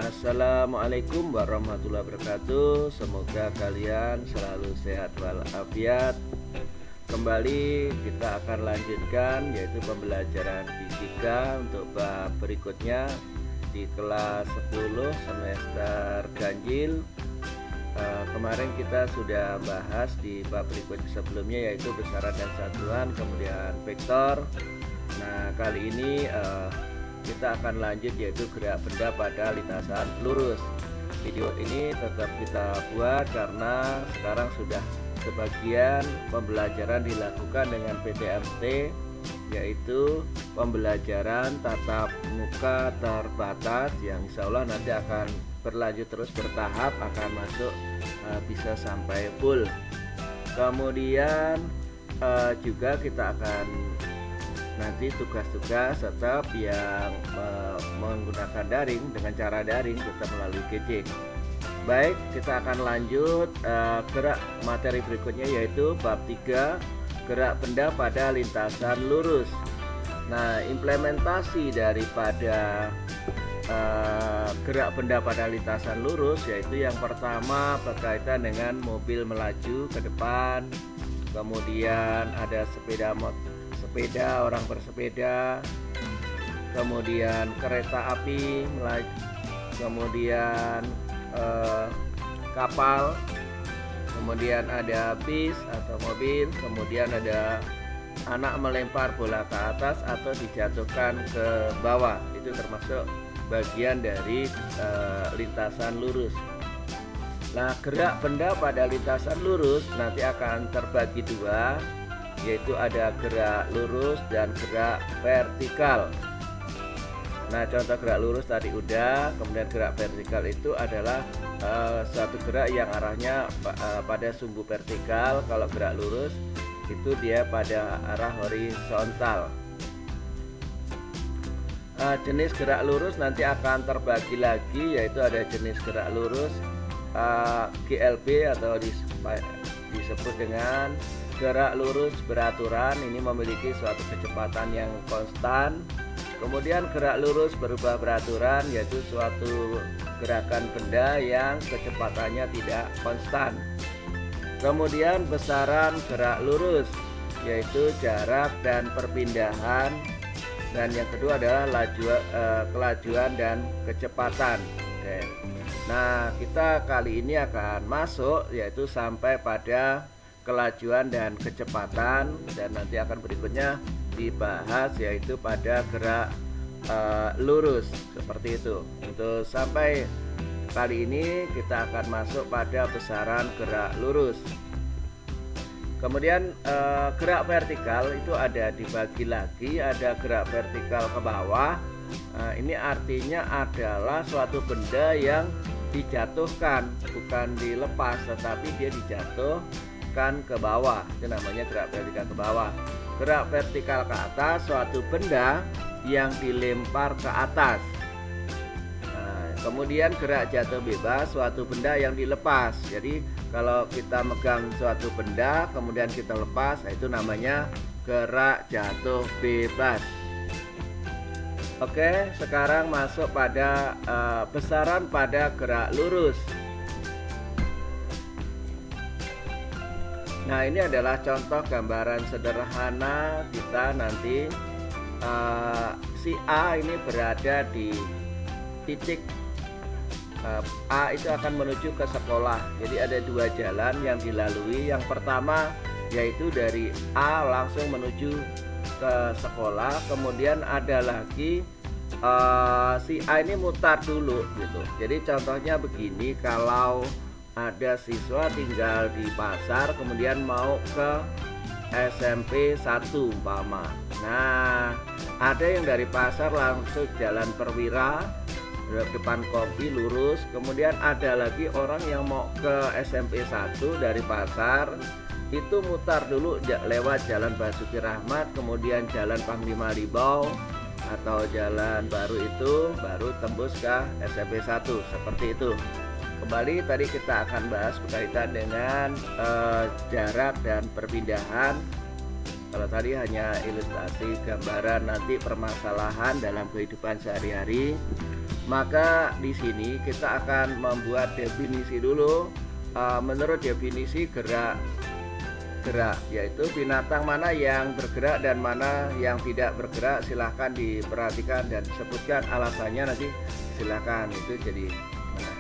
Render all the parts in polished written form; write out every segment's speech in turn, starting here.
Assalamualaikum warahmatullahi wabarakatuh. Semoga kalian selalu sehat walafiat. Kembali kita akan lanjutkan yaitu pembelajaran fisika untuk bab berikutnya di kelas 10 semester ganjil. Kemarin kita sudah bahas di bab berikut sebelumnya yaitu besaran dan satuan, kemudian vektor. Nah, kali ini kita akan lanjut yaitu gerak benda pada lintasan lurus. Video ini tetap kita buat karena sekarang sudah sebagian pembelajaran dilakukan dengan PTMT, yaitu pembelajaran tatap muka terbatas yang insya Allah nanti akan berlanjut terus bertahap, akan masuk bisa sampai full. Kemudian juga kita akan nanti tugas-tugas tetap yang menggunakan daring, dengan cara daring tetap melalui GC. Baik, kita akan lanjut gerak materi berikutnya yaitu bab 3 gerak benda pada lintasan lurus. Nah, implementasi daripada gerak benda pada lintasan lurus yaitu yang pertama berkaitan dengan mobil melaju ke depan, kemudian ada sepeda orang bersepeda, kemudian kereta api melaju, kemudian kapal, kemudian ada bis atau mobil, kemudian ada anak melempar bola ke atas atau dijatuhkan ke bawah. Itu termasuk bagian dari lintasan lurus. Nah, gerak benda pada lintasan lurus nanti akan terbagi dua, yaitu ada gerak lurus dan gerak vertikal. Nah, contoh gerak lurus tadi udah, kemudian gerak vertikal itu adalah suatu gerak yang arahnya pada sumbu vertikal. Kalau gerak lurus itu dia pada arah horizontal. Jenis gerak lurus nanti akan terbagi lagi, yaitu ada jenis gerak lurus GLB atau disebut dengan gerak lurus beraturan. Ini memiliki suatu kecepatan yang konstan. Kemudian gerak lurus berubah beraturan yaitu suatu gerakan benda yang kecepatannya tidak konstan. Kemudian besaran gerak lurus yaitu jarak dan perpindahan. Dan yang kedua adalah kelajuan dan kecepatan. Oke. Nah, kita kali ini akan masuk yaitu sampai pada kelajuan dan kecepatan, dan nanti akan berikutnya dibahas yaitu pada gerak lurus seperti itu. Untuk sampai kali ini kita akan masuk pada besaran gerak lurus. Kemudian gerak vertikal itu ada dibagi lagi, ada gerak vertikal ke bawah. Ini artinya adalah suatu benda yang dijatuhkan, bukan dilepas tetapi dia dijatuhkan ke bawah. Itu namanya gerak vertikal ke bawah. Gerak vertikal ke atas, suatu benda yang dilempar ke atas. Nah, kemudian gerak jatuh bebas, suatu benda yang dilepas. Jadi kalau kita megang suatu benda kemudian kita lepas, itu namanya gerak jatuh bebas. Oke, sekarang masuk pada besaran pada gerak lurus. Nah, ini adalah contoh gambaran sederhana kita nanti. Si A ini berada di titik A itu akan menuju ke sekolah. Jadi ada dua jalan yang dilalui. Yang pertama yaitu dari A langsung menuju ke sekolah, kemudian ada lagi si A ini mutar dulu gitu. Jadi contohnya begini, kalau ada siswa tinggal di pasar kemudian mau ke SMP 1 umpama. Nah, ada yang dari pasar langsung jalan Perwira depan kopi lurus, kemudian ada lagi orang yang mau ke SMP 1 dari pasar itu mutar dulu lewat jalan Basuki Rahmat, kemudian jalan Panglima Ribau atau jalan baru itu baru tembus ke SMP 1 seperti itu. Kembali tadi kita akan bahas berkaitan dengan jarak dan perpindahan. Kalau tadi hanya ilustrasi gambaran nanti permasalahan dalam kehidupan sehari-hari. Maka di sini kita akan membuat definisi dulu. Menurut definisi gerak, yaitu binatang mana yang bergerak dan mana yang tidak bergerak, silahkan diperhatikan dan sebutkan alasannya, nanti silahkan itu jadi. Nah,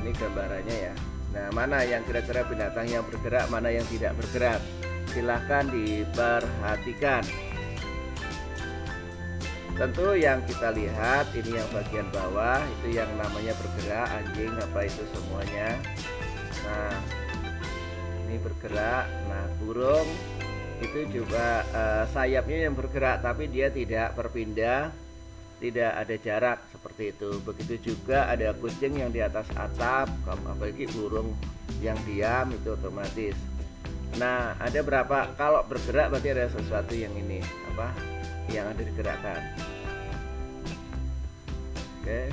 ini gambarannya ya. Nah, mana yang kira-kira binatang yang bergerak, mana yang tidak bergerak, silahkan diperhatikan. Tentu yang kita lihat ini yang bagian bawah itu yang namanya bergerak, anjing apa itu semuanya. Nah, ini bergerak. Nah, burung itu juga sayapnya yang bergerak, tapi dia tidak berpindah, tidak ada jarak seperti itu. Begitu juga ada kucing yang di atas atap, apalagi burung yang diam itu otomatis. Nah, ada berapa? Kalau bergerak berarti ada sesuatu yang ini apa? Yang ada digerakkan. Oke.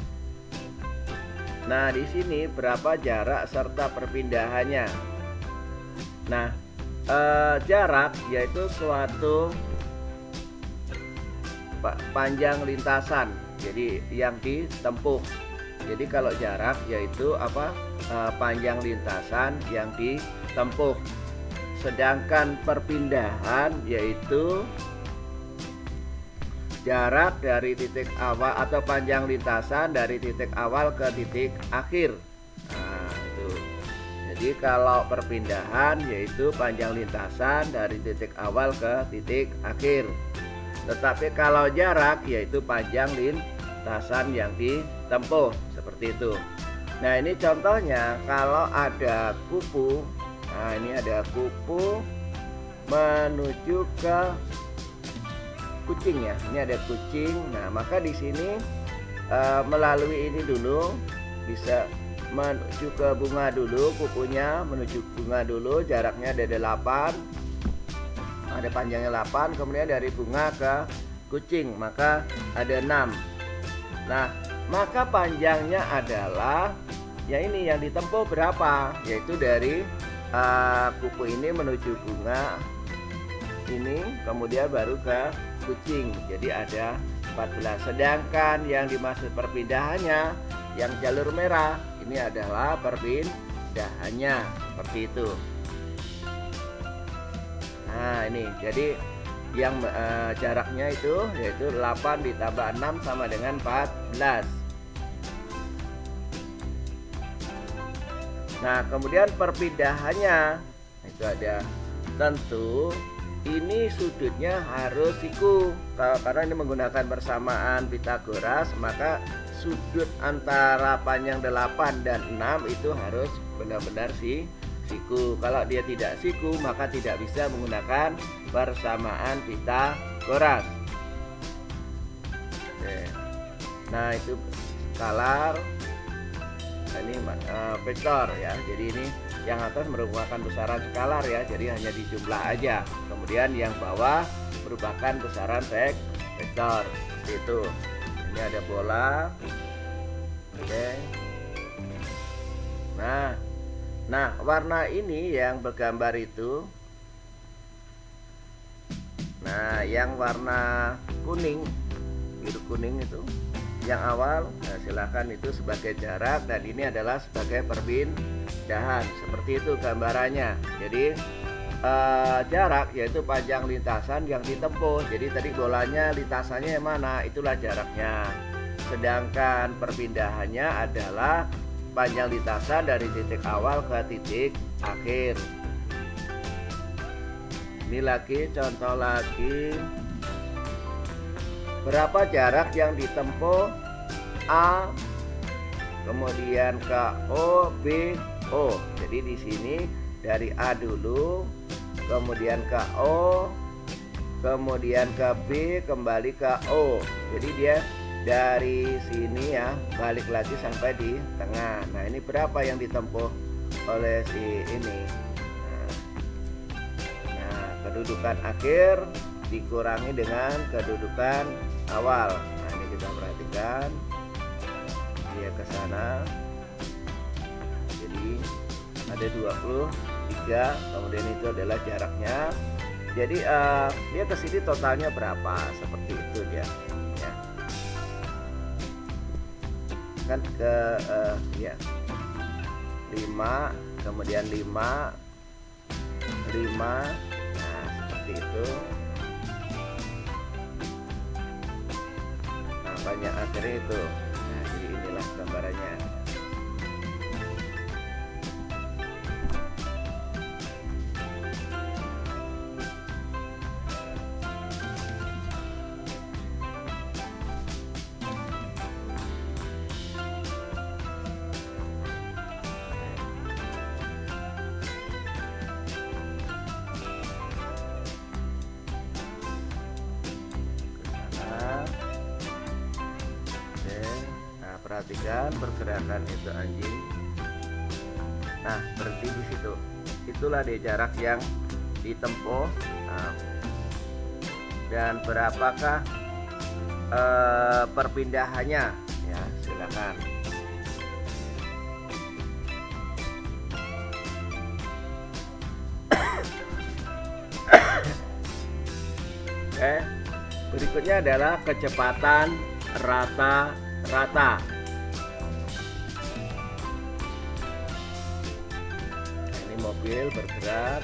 Nah, di sini berapa jarak serta perpindahannya. Nah, jarak yaitu suatu panjang lintasan, jadi yang ditempuh. Jadi kalau jarak yaitu apa? Panjang lintasan yang ditempuh. Sedangkan perpindahan yaitu jarak dari titik awal atau panjang lintasan dari titik awal ke titik akhir. Nah, itu. Jadi kalau perpindahan yaitu panjang lintasan dari titik awal ke titik akhir. Tetapi kalau jarak yaitu panjang lintasan yang ditempuh, seperti itu. Nah, ini contohnya kalau ada kupu. Nah, ini ada kupu menuju ke kucing ya. Ini ada kucing. Nah, maka di sini melalui ini dulu bisa menuju ke bunga dulu, kupunya menuju bunga dulu, jaraknya ada 8. Ada panjangnya 8, kemudian dari bunga ke kucing maka ada 6. Nah, maka panjangnya adalah ya ini yang ditempuh berapa? Yaitu dari kupu ini menuju bunga ini, kemudian baru ke kucing, jadi ada 14. Sedangkan yang dimaksud perpindahannya yang jalur merah ini adalah perpindahannya, seperti itu. Nah, ini jadi yang jaraknya itu yaitu 8 ditambah 6 sama dengan 14. Nah, kemudian perpindahannya itu ada, tentu ini sudutnya harus siku. Karena ini menggunakan persamaan Pythagoras, maka sudut antara panjang 8 dan 6 itu harus benar-benar siku. Kalau dia tidak siku maka tidak bisa menggunakan persamaan Pythagoras. Oke. Nah, itu skalar. Nah, ini vektor ya. Jadi ini yang atas merupakan besaran skalar ya, jadi hanya dijumlah aja. Kemudian yang bawah merupakan besaran vektor. Seperti itu. Ini ada bola. Oke. Nah, warna ini yang bergambar itu. Nah, yang warna kuning, biru kuning itu yang awal. Nah, silahkan itu sebagai jarak dan ini adalah sebagai perpindahan. Seperti itu gambarannya. Jadi jarak yaitu panjang lintasan yang ditempuh. Jadi tadi bolanya lintasannya yang mana, itulah jaraknya. Sedangkan perpindahannya adalah panjang lintasan dari titik awal ke titik akhir. Ini lagi contoh lagi. Berapa jarak yang ditempuh A kemudian ke O, B, O. Jadi di sini dari A dulu, kemudian ke O, kemudian ke B, kembali ke O. Jadi dia dari sini ya balik lagi sampai di tengah. Nah, ini berapa yang ditempuh oleh si ini. Nah, kedudukan akhir dikurangi dengan kedudukan awal. Nah, ini kita perhatikan dia ke sana. Jadi ada 23, kemudian itu adalah jaraknya. Jadi dia ke sini totalnya berapa, seperti itu dia ya. kan ke ya 5, kemudian 5, nah seperti itu. Nah banyak akhirnya itu. Nah jadi inilah gambarannya. Perhatikan pergerakan itu anjing. Nah berhenti di situ. Itulah dia jarak yang ditempuh. Nah, dan berapakah perpindahannya? Ya silakan. Oke, berikutnya adalah kecepatan rata-rata. Mobil bergerak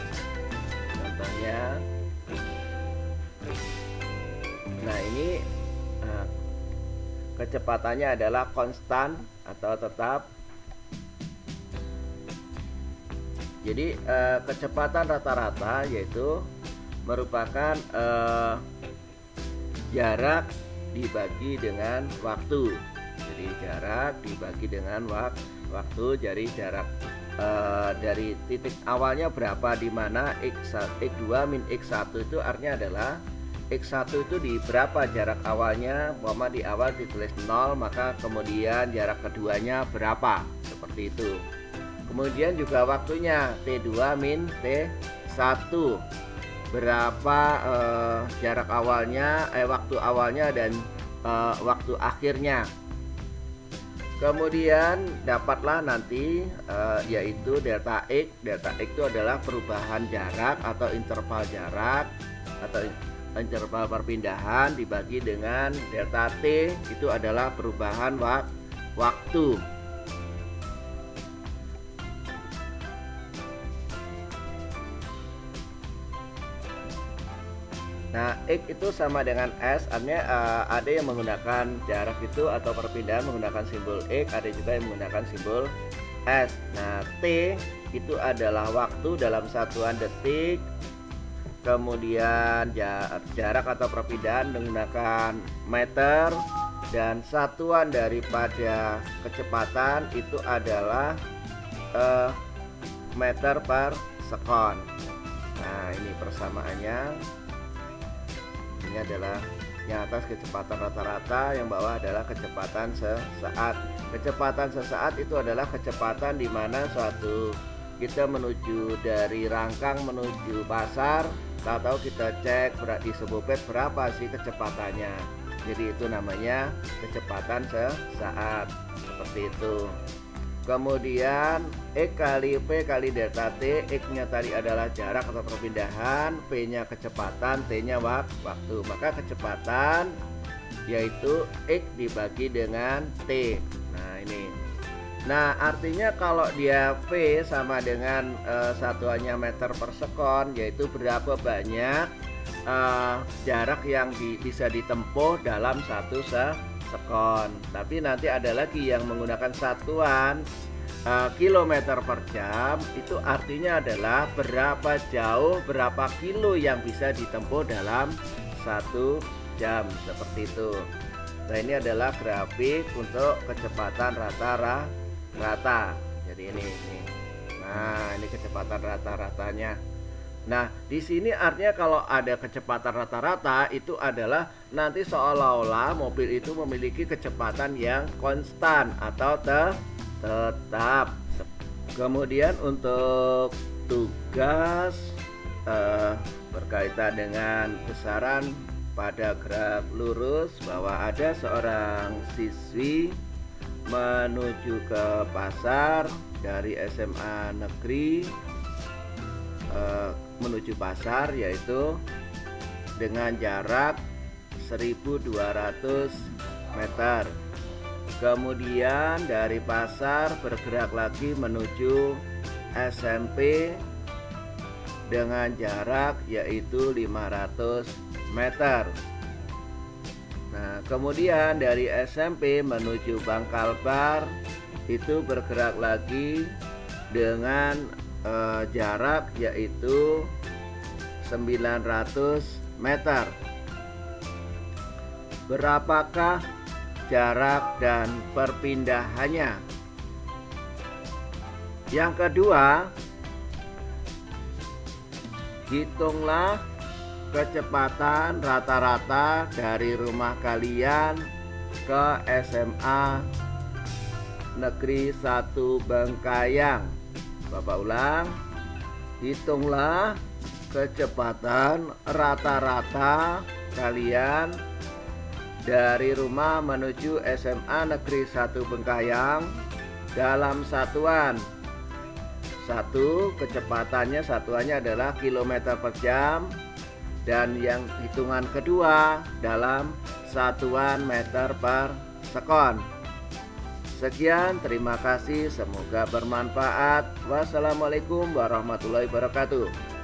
contohnya. Nah ini kecepatannya adalah konstan atau tetap. Jadi kecepatan rata-rata yaitu merupakan jarak dibagi dengan waktu. Jadi jarak dibagi dengan waktu. Jadi jarak dari titik awalnya berapa, di mana x2 min x1 itu artinya adalah x1 itu di berapa jarak awalnya. Umpama di awal ditulis 0, maka kemudian jarak keduanya berapa, seperti itu. Kemudian juga waktunya t2 min t1 berapa jarak awalnya, waktu awalnya dan waktu akhirnya. Kemudian dapatlah nanti yaitu delta X. Delta X itu adalah perubahan jarak atau interval jarak atau interval perpindahan dibagi dengan delta T, itu adalah perubahan waktu. Nah, X itu sama dengan S, artinya ada yang menggunakan jarak itu atau perpindahan menggunakan simbol X, ada juga yang menggunakan simbol S. Nah, T itu adalah waktu dalam satuan detik. Kemudian jarak atau perpindahan menggunakan meter, dan satuan daripada kecepatan itu adalah meter per sekon. Nah, ini persamaannya. Ini adalah yang atas kecepatan rata-rata, yang bawah adalah kecepatan sesaat. Kecepatan sesaat itu adalah kecepatan di mana suatu kita menuju dari Rangkang menuju pasar, atau kita cek di Sebopet berapa sih kecepatannya. Jadi itu namanya kecepatan sesaat, seperti itu. Kemudian X kali P kali delta T. X nya tadi adalah jarak atau perpindahan, P nya kecepatan, T nya waktu. Maka kecepatan yaitu X dibagi dengan T. Nah ini. Nah artinya kalau dia P sama dengan satuannya meter per sekon, yaitu berapa banyak jarak yang bisa ditempuh dalam satu sekon. Tapi nanti ada lagi yang menggunakan satuan kilometer per jam. Itu artinya adalah berapa jauh, berapa kilo yang bisa ditempuh dalam 1 jam, seperti itu. Nah ini adalah grafik untuk kecepatan rata-rata. Jadi ini. Nah ini kecepatan rata-ratanya. Nah, di sini artinya kalau ada kecepatan rata-rata itu adalah nanti seolah-olah mobil itu memiliki kecepatan yang konstan atau tetap. Kemudian untuk tugas berkaitan dengan besaran pada graf lurus, bahwa ada seorang siswi menuju ke pasar dari SMA negeri menuju pasar, yaitu dengan jarak 1200 meter. Kemudian dari pasar bergerak lagi menuju SMP dengan jarak yaitu 500 meter. Nah, kemudian dari SMP menuju Bangkalbar itu bergerak lagi dengan jarak yaitu 900 meter. Berapakah jarak dan perpindahannya? Yang kedua, hitunglah kecepatan rata-rata dari rumah kalian ke SMA Negeri 1 Bengkayang. Bapak ulang, hitunglah kecepatan rata-rata kalian dari rumah menuju SMA Negeri 1 Bengkayang dalam satuan. Satu, kecepatannya satuannya adalah kilometer per jam, dan yang hitungan kedua dalam satuan meter per sekon. Sekian, terima kasih, semoga bermanfaat. Wassalamualaikum warahmatullahi wabarakatuh.